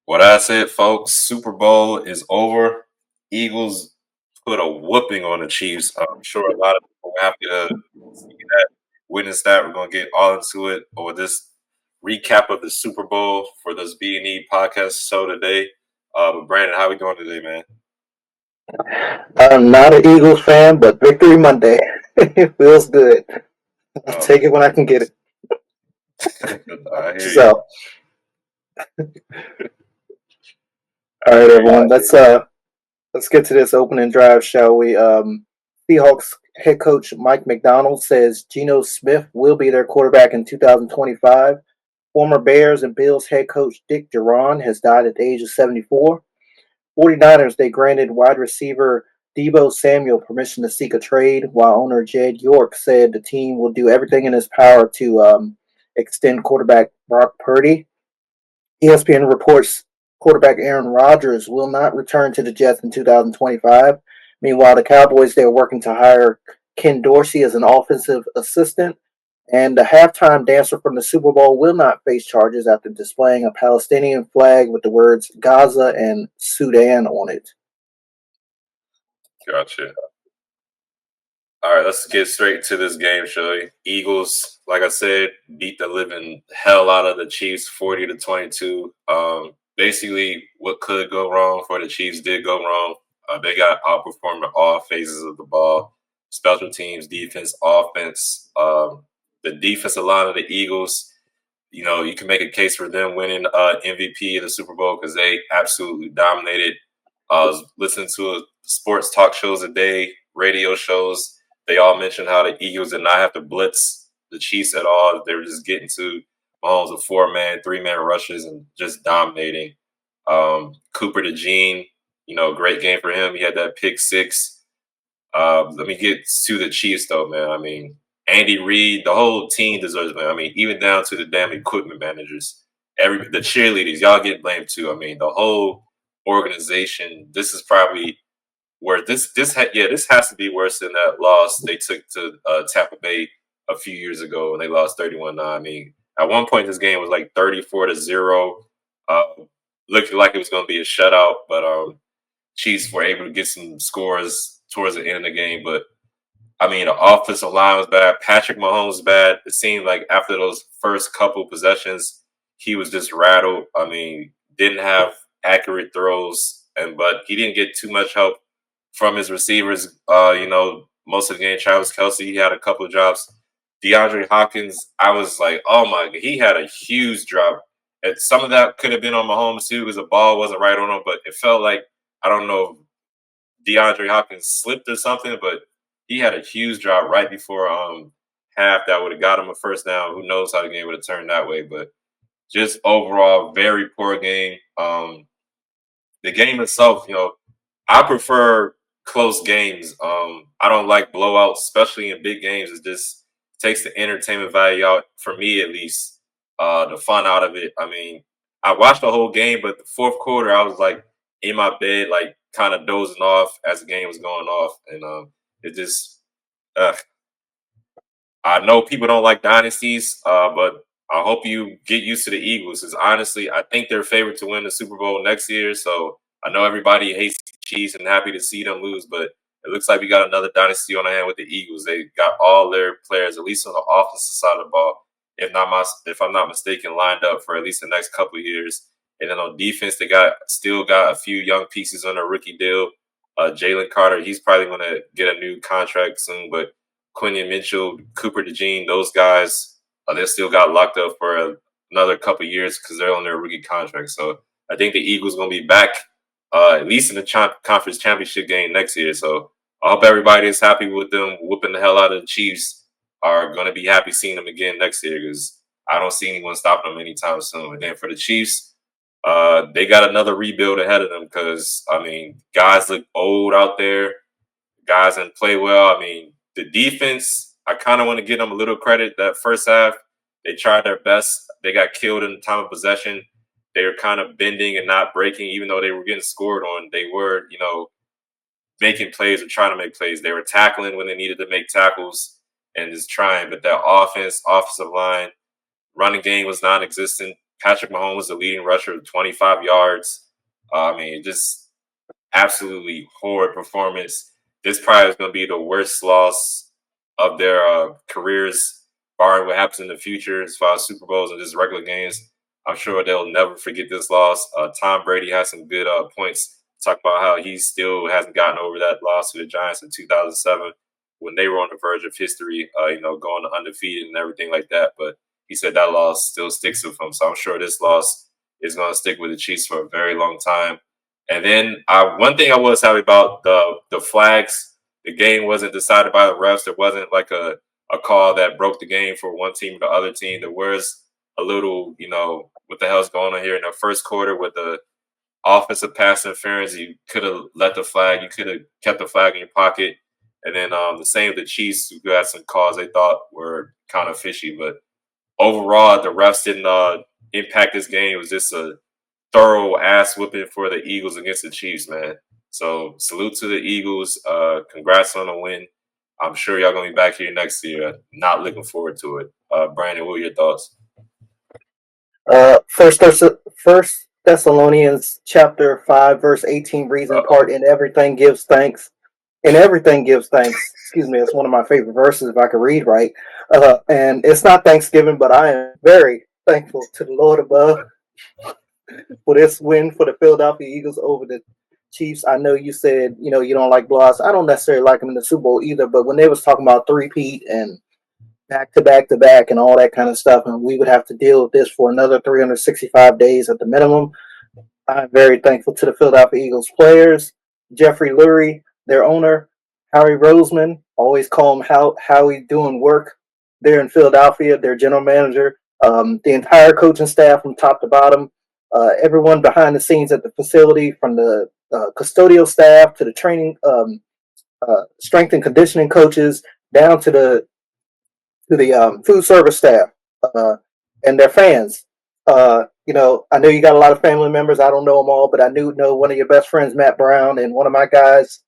Well, that's it, folks. Super Bowl is over. Eagles put a whooping on the Chiefs. I'm sure a lot of people are happy to see that, witness that. We're going to get all into it over this recap of the Super Bowl for this B&E Podcast show today. But Brandon, how we doing today, man? I'm not an Eagles fan, but Victory Monday. It feels good. I'll take it when I can get it. I hear you. So, all right, everyone. Let's get to this opening drive, shall we? Seahawks head coach Mike McDonald says Geno Smith will be their quarterback in 2025. Former Bears and Bills head coach Dick Duran has died at the age of 74. 49ers, they granted wide receiver Deebo Samuel permission to seek a trade, while owner Jed York said the team will do everything in its power to extend quarterback Brock Purdy. ESPN reports quarterback Aaron Rodgers will not return to the Jets in 2025. Meanwhile, the Cowboys, they're working to hire Ken Dorsey as an offensive assistant. And the halftime dancer from the Super Bowl will not face charges after displaying a Palestinian flag with the words Gaza and Sudan on it. Gotcha. All right, let's get straight to this game, shall we? Eagles, like I said, beat the living hell out of the Chiefs 40-22. Basically, what could go wrong for the Chiefs did go wrong. They got outperformed in all phases of the ball. Special teams, defense, offense. The defensive line of the Eagles, you can make a case for them winning MVP of the Super Bowl because they absolutely dominated. I was listening to sports talk shows today, radio shows. They all mentioned how the Eagles did not have to blitz the Chiefs at all. They were just getting to Mahomes with 4-man, 3-man rushes and just dominating. Cooper DeJean, great game for him. He had that pick six. Let me get to the Chiefs, though, man. I mean, Andy Reid, the whole team deserves blame. I mean, even down to the damn equipment managers, the cheerleaders, y'all get blamed too. I mean, the whole organization. This is probably where this has to be worse than that loss they took to Tampa Bay a few years ago when they lost 31-9. I mean, at one point this game was like 34-0. Looked like it was going to be a shutout, but Chiefs were able to get some scores towards the end of the game. But I mean, the offensive line was bad. Patrick Mahomes was bad. It seemed like after those first couple possessions, he was just rattled. I mean, didn't have accurate throws, but he didn't get too much help from his receivers. Most of the game, Travis Kelce, he had a couple of drops. DeAndre Hopkins, I was like, oh my God, he had a huge drop. And some of that could have been on Mahomes too because the ball wasn't right on him, but it felt like, I don't know, DeAndre Hopkins slipped or something, but he had a huge drop right before half that would have got him a first down. Who knows how the game would have turned that way, but just overall, very poor game. The game itself, I prefer close games. I don't like blowouts, especially in big games. It just takes the entertainment value out, for me at least, the fun out of it. I mean, I watched the whole game, but the fourth quarter, I was like in my bed, like kind of dozing off as the game was going off. And it just, I know people don't like dynasties, but I hope you get used to the Eagles. Because honestly, I think they're favored to win the Super Bowl next year. So I know everybody hates the Chiefs and happy to see them lose, but it looks like we got another dynasty on the hand with the Eagles. They got all their players, at least on the offensive side of the ball, if I'm not mistaken, lined up for at least the next couple of years. And then on defense, they still got a few young pieces on a rookie deal. Jalen Carter, he's probably going to get a new contract soon, but Quinion Mitchell, Cooper DeJean, those guys, they still got locked up for another couple of years because they're on their rookie contract. So I think the Eagles going to be back at least in the conference championship game next year. So I hope everybody is happy with them whooping the hell out of the Chiefs. Are going to be happy seeing them again next year because I don't see anyone stopping them anytime soon. And then for the Chiefs, they got another rebuild ahead of them because, I mean, guys look old out there. Guys didn't play well. I mean, the defense, I kind of want to give them a little credit. That first half, they tried their best. They got killed in the time of possession. They were kind of bending and not breaking, even though they were getting scored on. They were, making plays or trying to make plays. They were tackling when they needed to make tackles and just trying. But that offensive line, running game was non-existent. Patrick Mahomes, the leading rusher, with 25 yards. I mean, just absolutely horrid performance. This probably is going to be the worst loss of their careers, barring what happens in the future as far as Super Bowls and just regular games. I'm sure they'll never forget this loss. Tom Brady has some good points. Talk about how he still hasn't gotten over that loss to the Giants in 2007 when they were on the verge of history, going undefeated and everything like that. But he said that loss still sticks with him. So I'm sure this loss is going to stick with the Chiefs for a very long time. And then one thing I was happy about the flags. The game wasn't decided by the refs. There wasn't like a call that broke the game for one team or the other team. There was a little, what the hell's going on here in the first quarter with the offensive pass interference. You could have let the flag. You could have kept the flag in your pocket. And then the same with the Chiefs, who had some calls they thought were kind of fishy. But overall, the refs didn't impact this game. It was just a thorough ass whipping for the Eagles against the Chiefs, man. So salute to the Eagles. Congrats on the win. I'm sure y'all gonna be back here next year. Not looking forward to it. Brandon, what are your thoughts? First Thessalonians chapter 5, verse 18 reads in part, in everything gives thanks. In everything gives thanks. Excuse me, it's one of my favorite verses if I can read right. And it's not Thanksgiving, but I am very thankful to the Lord above for this win for the Philadelphia Eagles over the Chiefs. I know you said, you don't like blowouts. I don't necessarily like them in the Super Bowl either, but when they was talking about three-peat and back to back to back and all that kind of stuff, and we would have to deal with this for another 365 days at the minimum, I'm very thankful to the Philadelphia Eagles players, Jeffrey Lurie, their owner, Howie Roseman, always call him Howie doing work there in Philadelphia, their general manager, the entire coaching staff from top to bottom, everyone behind the scenes at the facility, from the custodial staff to the training, strength and conditioning coaches, down to the food service staff and their fans. I know you got a lot of family members. I don't know them all, but I do know one of your best friends, Matt Brown, and one of my guys,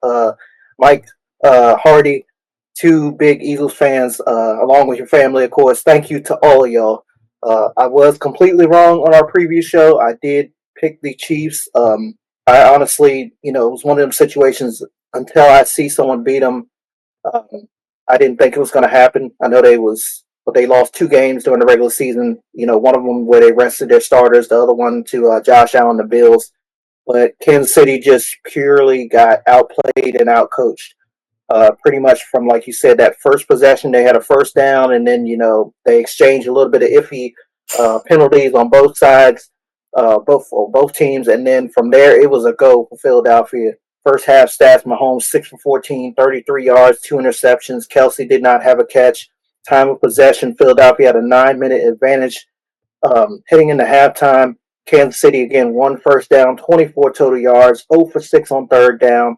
Mike Hardy, two big Eagles fans, along with your family, of course. Thank you to all of y'all. I was completely wrong on our preview show. I did pick the Chiefs. I honestly, it was one of them situations until I see someone beat them. I didn't think it was going to happen. I know they lost 2 games during the regular season. One of them where they rested their starters, the other one to Josh Allen, the Bills. But Kansas City just purely got outplayed and outcoached. Pretty much from, like you said, that first possession, they had a first down, and then, they exchanged a little bit of iffy penalties on both sides, both teams. And then from there, it was a go for Philadelphia. First half stats, Mahomes 6 for 14, 33 yards, 2 interceptions. Kelsey did not have a catch. Time of possession, Philadelphia had a 9-minute advantage. Heading into halftime, Kansas City again, 1 first down, 24 total yards, 0 for 6 on third down.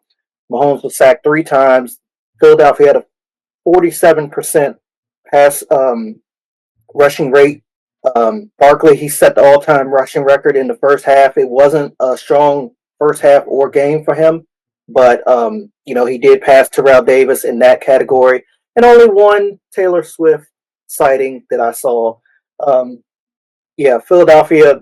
Mahomes was sacked 3 times. Philadelphia had a 47% pass rushing rate. Barkley, he set the all-time rushing record in the first half. It wasn't a strong first half or game for him, but he did pass Terrell Davis in that category. And only one Taylor Swift sighting that I saw. Philadelphia,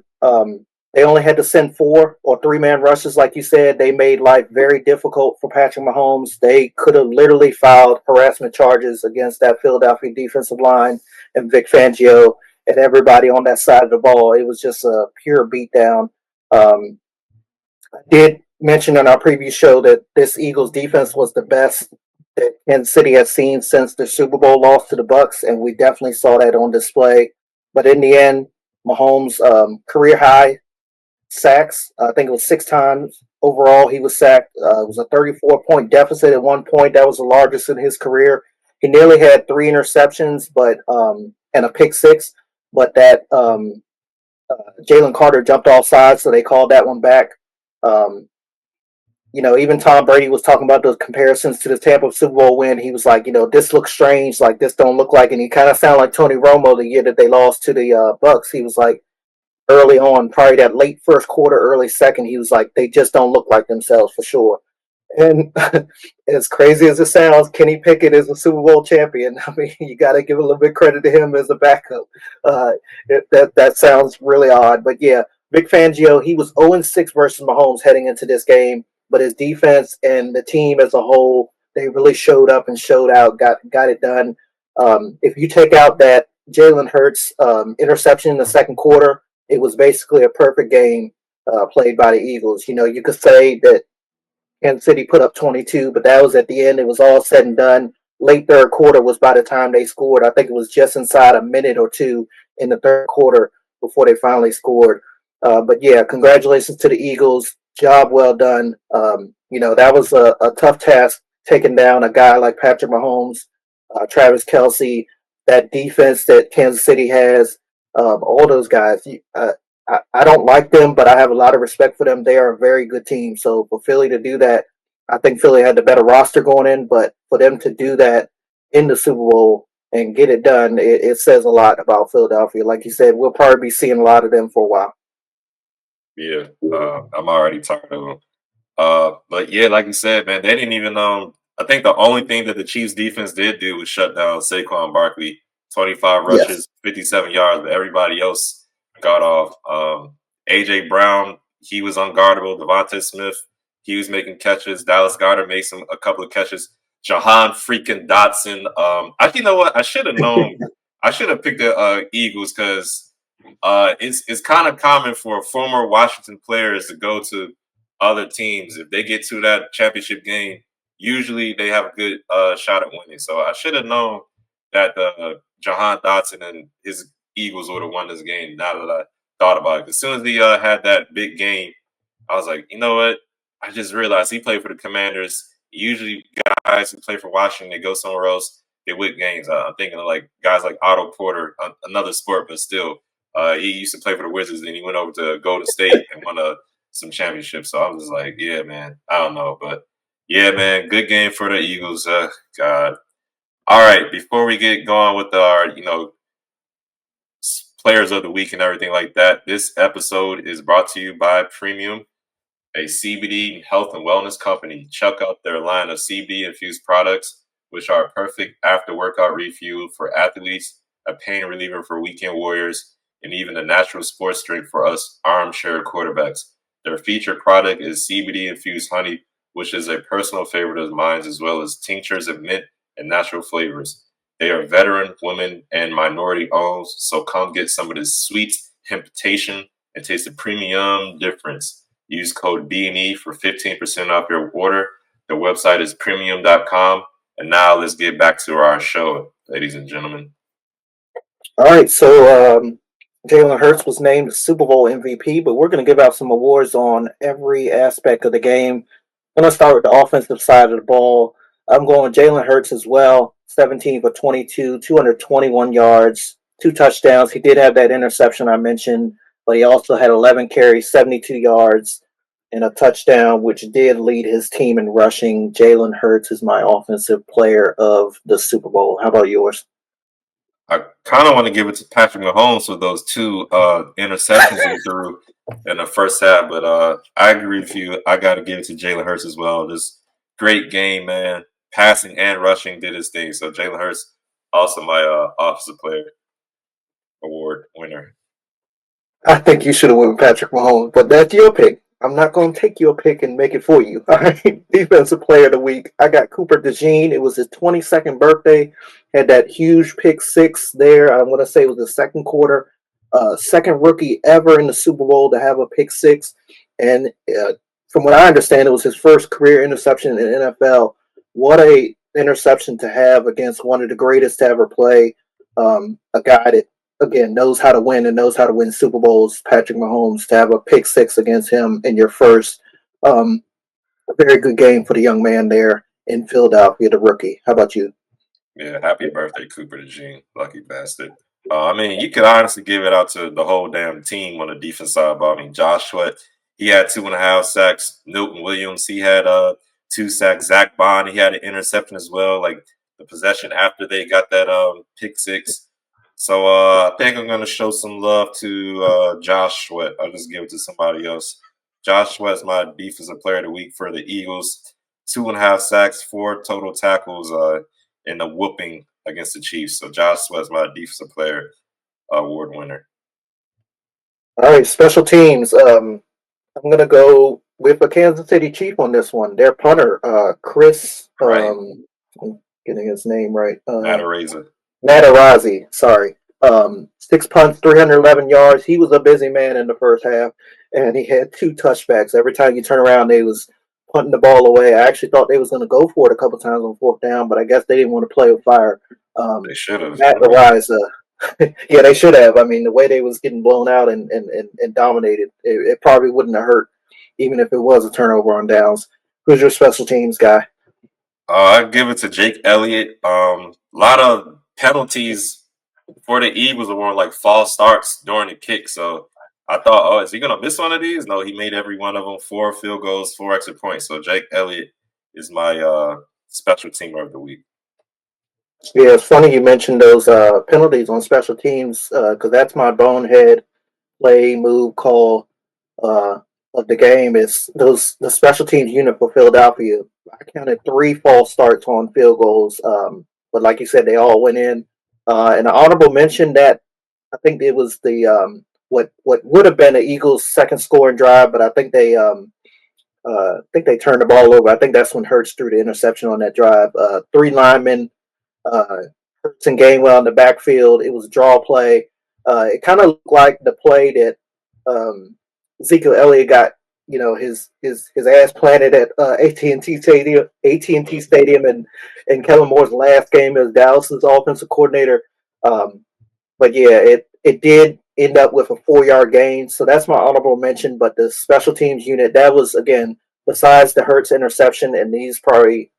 they only had to send 4 or 3-man rushes, like you said. They made life very difficult for Patrick Mahomes. They could have literally filed harassment charges against that Philadelphia defensive line and Vic Fangio and everybody on that side of the ball. It was just a pure beatdown. I did mention in our previous show that this Eagles defense was the best that Kansas City has seen since the Super Bowl loss to the Bucs, and we definitely saw that on display. But in the end, Mahomes' career high sacks. I think it was 6 times overall he was sacked. It was a 34-point deficit at one point. That was the largest in his career. He nearly had 3 interceptions, but and a pick 6. But that Jalen Carter jumped off sides, so they called that one back. Even Tom Brady was talking about those comparisons to the Tampa Super Bowl win. He was like, this looks strange, like this don't look like, and he kind of sounded like Tony Romo the year that they lost to the Bucs. He was like, early on, probably that late first quarter, early second, he was like, they just don't look like themselves for sure. And as crazy as it sounds, Kenny Pickett is a Super Bowl champion. I mean, you got to give a little bit credit to him as a backup. Uh, that sounds really odd, but yeah, Vic Fangio, he was 0-6 versus Mahomes heading into this game, but his defense and the team as a whole, they really showed up and showed out, got it done. If you take out that Jalen Hurts interception in the second quarter, it was basically a perfect game played by the Eagles. You know, you could say that Kansas City put up 22, but that was at the end. It was all said and done. Late third quarter was by the time they scored. I think it was just inside a minute or two in the third quarter before they finally scored. But yeah, congratulations to the Eagles. Job well done. That was a tough task taking down a guy like Patrick Mahomes, Travis Kelsey, that defense that Kansas City has, all those guys. I don't like them, but I have a lot of respect for them. They are a very good team. So for Philly to do that, I think Philly had the better roster going in, but for them to do that in the Super Bowl and get it done, it says a lot about Philadelphia. Like you said, we'll probably be seeing a lot of them for a while. Yeah, I'm already tired of them. But yeah, like you said, man, they didn't even. I think the only thing that the Chiefs defense did do was shut down Saquon Barkley, 25 Yes. rushes, 57 yards, but everybody else got off. AJ Brown, he was unguardable. Devontae Smith, he was making catches. Dallas Goedert made a couple of catches. Jahan freaking Dotson. Actually, you know what? I should have known. I should have picked the Eagles because it's kind of common for former Washington players to go to other teams. If they get to that championship game, usually they have a good shot at winning. So I should have known that Jahan Dotson and his Eagles would have won this game. Now that I thought about it, as soon as he had that big game, I was like, you know what? I just realized he played for the Commanders. Usually, guys who play for Washington, they go somewhere else, they win games. I'm thinking of like guys like Otto Porter, another sport, but still, he used to play for the Wizards, and he went over to Golden State and won some championships. So I was just like, yeah, man, I don't know, but yeah, man, good game for the Eagles. God. All right, before we get going with our, players of the week and everything like that, this episode is brought to you by Premium, a CBD health and wellness company. Check out their line of CBD infused products, which are a perfect after workout refuel for athletes, a pain reliever for weekend warriors, and even a natural sports drink for us armchair quarterbacks. Their featured product is CBD infused honey, which is a personal favorite of mine, as well as tinctures of mint and natural flavors. They are veteran, women, and minority owned, so come get some of this sweet hempitation and taste the premium difference. Use code B&E for 15% off your order. The website is premium.com. And now let's get back to our show, ladies and gentlemen. All right, so Jalen Hurts was named Super Bowl MVP, but we're going to give out some awards on every aspect of the game. I'm going to start with the offensive side of the ball. I'm going Jalen Hurts as well. 17 for 22, 221 yards, 2 touchdowns. He did have that interception I mentioned, but he also had 11 carries, 72 yards, and a touchdown, which did lead his team in rushing. Jalen Hurts is my offensive player of the Super Bowl. How about yours? I kind of want to give it to Patrick Mahomes for those two interceptions he threw in the first half, but I agree with you. I got to give it to Jalen Hurts as well. This great game, man. Passing and rushing did his thing. So Jalen Hurts, also my offensive player award winner. I think you should have went with Patrick Mahomes, but that's your pick. I'm not going to take your pick and make it for you. All right, defensive player of the week. I got Cooper DeJean. It was his 22nd birthday. Had that huge pick six there. I'm going to say it was the second quarter. Second rookie ever in the Super Bowl to have a pick six. And from what I understand, it was his first career interception in the NFL. What a interception to have against one of the greatest to ever play. A guy that again knows how to win and knows how to win Super Bowls. Patrick Mahomes to have a pick six against him in your first, very good game for the young man there in Philadelphia, the rookie. How about you? Yeah, happy birthday, Cooper DeJean. Lucky bastard. I mean, you could honestly give it out to the whole damn team on the defense side. But I mean, Josh Sweat, he had 2.5 sacks. Newton Williams, he had 2 sacks. Zach Bond, he had an interception as well. Like the possession after they got that pick six. So I think I'm gonna show some love to Josh Sweat. I'll just give it to somebody else. Josh Sweat's my defensive player of the week for the Eagles. 2.5 sacks, 4 total tackles, and a whooping against the Chiefs. So Josh Sweat's my defensive player award winner. All right, special teams. I'm gonna go with a Kansas City Chief on this one. Their punter, Chris. Right. I'm getting his name right. Matarazzi. Matarazzi. Sorry. 6 punts, 311 yards. He was a busy man in the first half, and he had 2 touchbacks. Every time you turn around, they was punting the ball away. I actually thought they was going to go for it a couple times on 4th down, but I guess they didn't want to play with fire. They should have. Matarazzi. Yeah, they should have. I mean, the way they was getting blown out and dominated, it probably wouldn't have hurt, even if it was a turnover on downs. Who's your special teams guy? I'd give it to Jake Elliott. A lot of penalties for the Eagles were like false starts during the kick. So I thought, oh, is he going to miss one of these? No, he made every one of them. 4 field goals, 4 extra points. So Jake Elliott is my special teamer of the week. Yeah, it's funny you mentioned those penalties on special teams because that's my bonehead play move call of the game is the special teams unit for Philadelphia. I counted 3 false starts on field goals, but like you said, they all went in. And an honorable mention that I think it was the what would have been the Eagles' second scoring drive, but I think they turned the ball over. I think that's when Hurts threw the interception on that drive. 3 linemen. Hurts and Gainwell in the backfield. It was a draw play. It kind of looked like the play that Ezekiel Elliott got, his ass planted at AT&T Stadium, and Kellen Moore's last game as Dallas's offensive coordinator. But yeah, it did end up with a 4-yard gain, so that's my honorable mention. But the special teams unit, that was again, besides the Hurts interception and these 3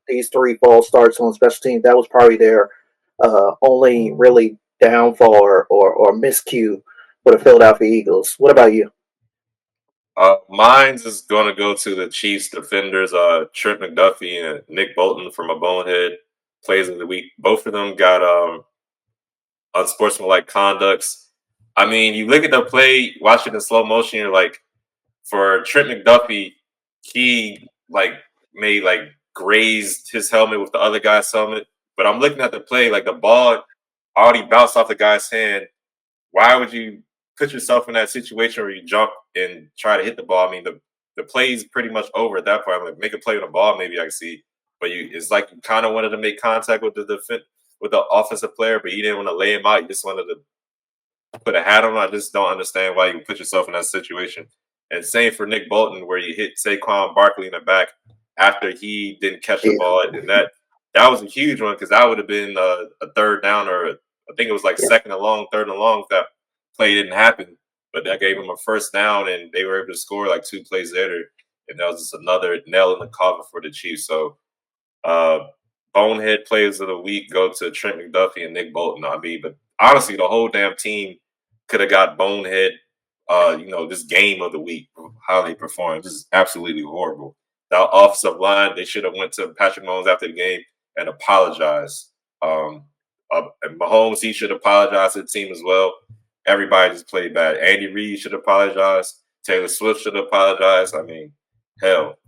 false starts on special teams, that was probably their only really downfall or miscue for the Philadelphia Eagles. What about you? Mine's is going to go to the Chiefs defenders, Trent McDuffie and Nick Bolton from a bonehead plays of the week. Both of them got unsportsmanlike conducts. I mean, you look at the play, watch it in slow motion, you're like, for Trent McDuffie, he made grazed his helmet with the other guy's helmet. But I'm looking at the play, like the ball already bounced off the guy's hand. Why would you put yourself in that situation where you jump and try to hit the ball? I mean, the play is pretty much over at that point. I'm like, make a play with the ball, maybe I can see. But it's like you kind of wanted to make contact with with the offensive player, but you didn't want to lay him out. You just wanted to put a hat on. I just don't understand why you put yourself in that situation. And same for Nick Bolton, where you hit Saquon Barkley in the back after he didn't catch the ball, and that was a huge one because that would have been a 3rd down, or I think it was like 2nd and long, 3rd and long if that play didn't happen. But that gave them a 1st down, and they were able to score like 2 plays later, and that was just another nail in the coffin for the Chiefs. So, bonehead players of the week go to Trent McDuffie and Nick Bolton. I mean, but honestly, the whole damn team could have got bonehead. This game of the week, how they performed, this is absolutely horrible. The offensive line, they should have went to Patrick Mahomes after the game and apologized. And Mahomes, he should apologize to the team as well. Everybody just played bad. Andy Reid should apologize. Taylor Swift should apologize. I mean, hell,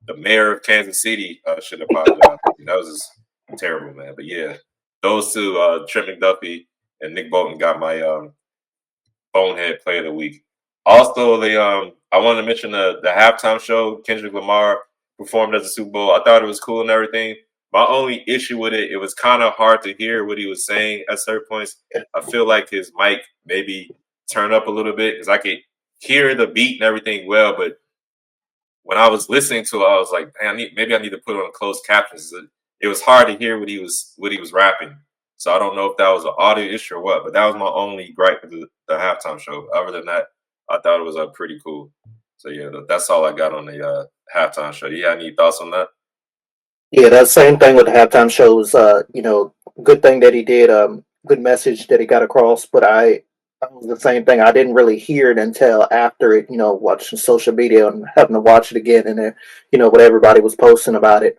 the mayor of Kansas City should apologize. That was just terrible, man. But yeah, those two, Trent McDuffie and Nick Bolton, got my bonehead play of the week. Also, I wanted to mention the halftime show. Kendrick Lamar performed at the Super Bowl. I thought it was cool and everything. My only issue with it was kind of hard to hear what he was saying at certain points. I feel like his mic maybe turned up a little bit because I could hear the beat and everything well, but when I was listening to it, I was like, man, maybe I need to put on closed captions. It was hard to hear what he was rapping. So I don't know if that was an audio issue or what, but that was my only gripe with the halftime show. Other than that, I thought it was pretty cool. So yeah, that's all I got on the halftime show. You got any thoughts on that? Yeah, that same thing with the halftime shows. Good thing that he did. Good message that he got across. But that was the same thing. I didn't really hear it until after it. Watching social media and having to watch it again, and then what everybody was posting about it.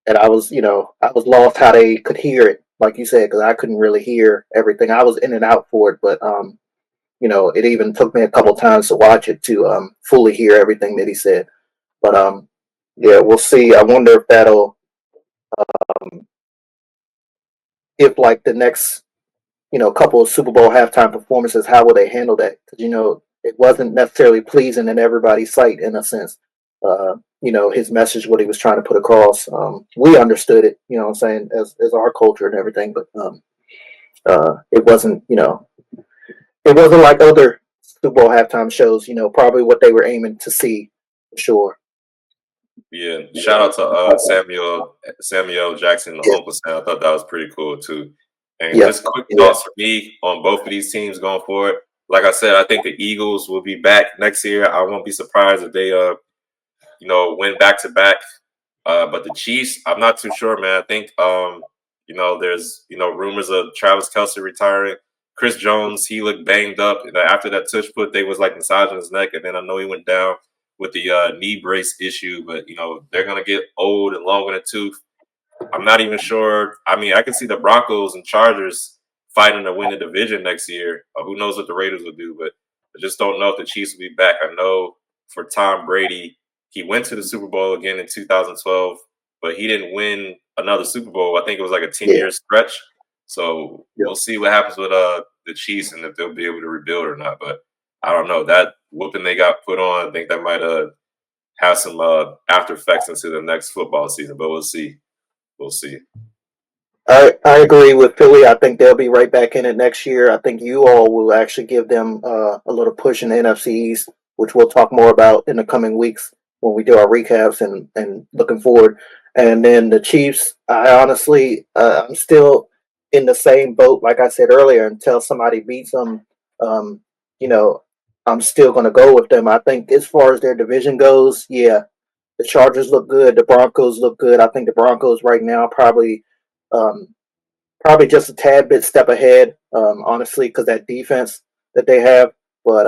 And I was lost how they could hear it, like you said, because I couldn't really hear everything. I was in and out for it, but it even took me a couple times to watch it to fully hear everything that he said. But Yeah, we'll see. I wonder if that'll, um, if like the next, couple of Super Bowl halftime performances, how will they handle that? Because it wasn't necessarily pleasing in everybody's sight in a sense. His message, what he was trying to put across. We understood it, what I'm saying, as our culture and everything, but it wasn't, it wasn't like other Super Bowl halftime shows. Probably what they were aiming to see, for sure. Yeah, shout out to Samuel Jackson, the Yeah, Uncle Sam. I thought that was pretty cool too. And yeah, just quick thoughts for me on both of these teams going forward. Like I said, I think the Eagles will be back next year. I won't be surprised if they win back to back. But the Chiefs, I'm not too sure, man. I think there's rumors of Travis Kelce retiring. Chris Jones, he looked banged up. And after that touch put, they was like massaging his neck, and then I know he went down with the knee brace issue. But they're gonna get old and long in the tooth. I'm not even sure. I mean, I can see the Broncos and Chargers fighting to win the division next year. Who knows what the Raiders will do? But I just don't know if the Chiefs will be back. I know for Tom Brady, he went to the Super Bowl again in 2012, but he didn't win another Super Bowl. I think it was like a 10-year stretch. So we'll see what happens with the Chiefs and if they'll be able to rebuild or not. But I don't know. That whooping they got put on, I think that might have some after effects into the next football season. But we'll see. We'll see. I agree with Philly. I think they'll be right back in it next year. I think you all will actually give them a little push in the NFC East, which we'll talk more about in the coming weeks when we do our recaps and looking forward. And then the Chiefs, I honestly, I'm still in the same boat, like I said earlier, until somebody beats them, um, you know, I'm still going to go with them. I think as far as their division goes, yeah, the Chargers look good. The Broncos look good. I think the Broncos right now um, probably just a tad bit step ahead, honestly, because that defense that they have. But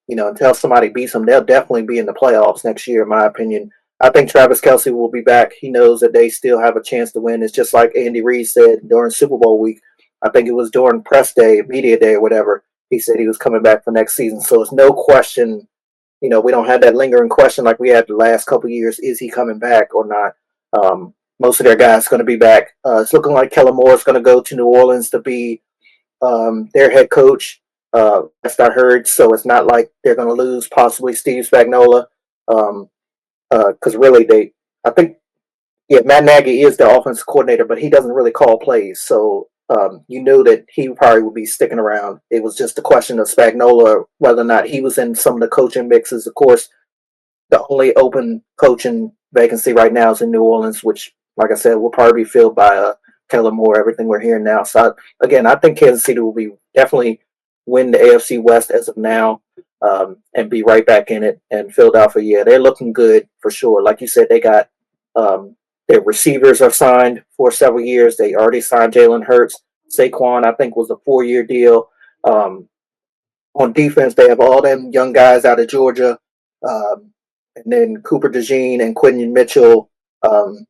until somebody beats them, they'll definitely be in the playoffs next year, in my opinion. I think Travis Kelce will be back. He knows that they still have a chance to win. It's just like Andy Reid said during Super Bowl week. I think it was during press day, media day, or whatever. He said he was coming back for next season. So it's no question. We don't have that lingering question like we had the last couple of years. Is he coming back or not? Most of their guys going to be back. It's looking like Kellen Moore is going to go to New Orleans to be their head coach. That's I heard. So it's not like they're going to lose possibly Steve Spagnuolo. Because really, I think, yeah, Matt Nagy is the offensive coordinator, but he doesn't really call plays. So that he probably would be sticking around. It was just a question of Spagnuolo, whether or not he was in some of the coaching mixes. Of course, the only open coaching vacancy right now is in New Orleans, which, like I said, will probably be filled by Kellen Moore, everything we're hearing now. So, again, I think Kansas City will be definitely win the AFC West as of now and be right back in it. And Philadelphia, yeah, they're looking good for sure. Like you said, they got their receivers are signed for several years. They already signed Jalen Hurts. Saquon, I think, was a 4-year deal. On defense, they have all them young guys out of Georgia. And then Cooper DeJean and Quentin Mitchell, they're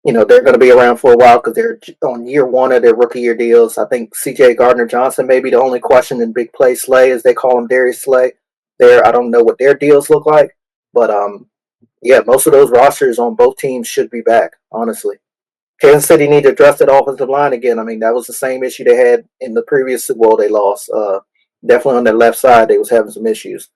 going to be around for a while because they're on year one of their rookie year deals. I think C.J. Gardner-Johnson may be the only question in big play Slay, as they call him, Darius Slay. I don't know what their deals look like, but yeah, most of those rosters on both teams should be back, honestly. Kansas City need to address that offensive line again. I mean, that was the same issue they had in the previous Super Bowl they lost. Definitely on their left side, they was having some issues.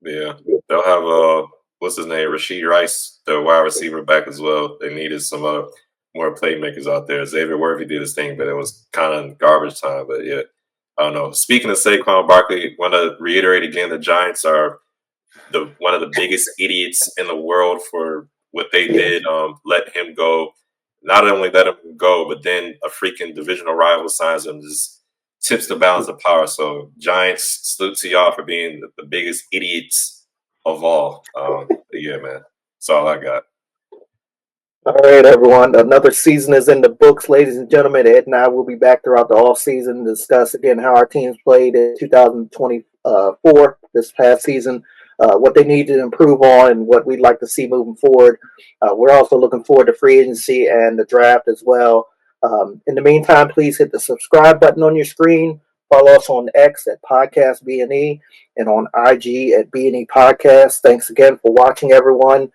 Yeah, they'll have what's his name, Rashid Rice, the wide receiver, back as well. They needed some more playmakers out there. Xavier Worthy did his thing, but it was kind of garbage time. But yeah, I don't know. Speaking of Saquon Barkley, want to reiterate again: the Giants are one of the biggest idiots in the world for what they did. Let him go. Not only let him go, but then a freaking divisional rival signs him. Just tips the balance of power. So Giants, salute to y'all for being the biggest idiots of all. Yeah, man. That's all I got. All right, everyone. Another season is in the books, ladies and gentlemen. Ed and I will be back throughout the off season to discuss again how our teams played in 2024, this past season, what they need to improve on, and what we'd like to see moving forward. We're also looking forward to free agency and the draft as well. In the meantime, please hit the subscribe button on your screen. Follow us on X at Podcast B&E and on IG at B&E Podcast. Thanks again for watching, everyone.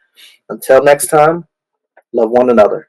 Until next time, love one another.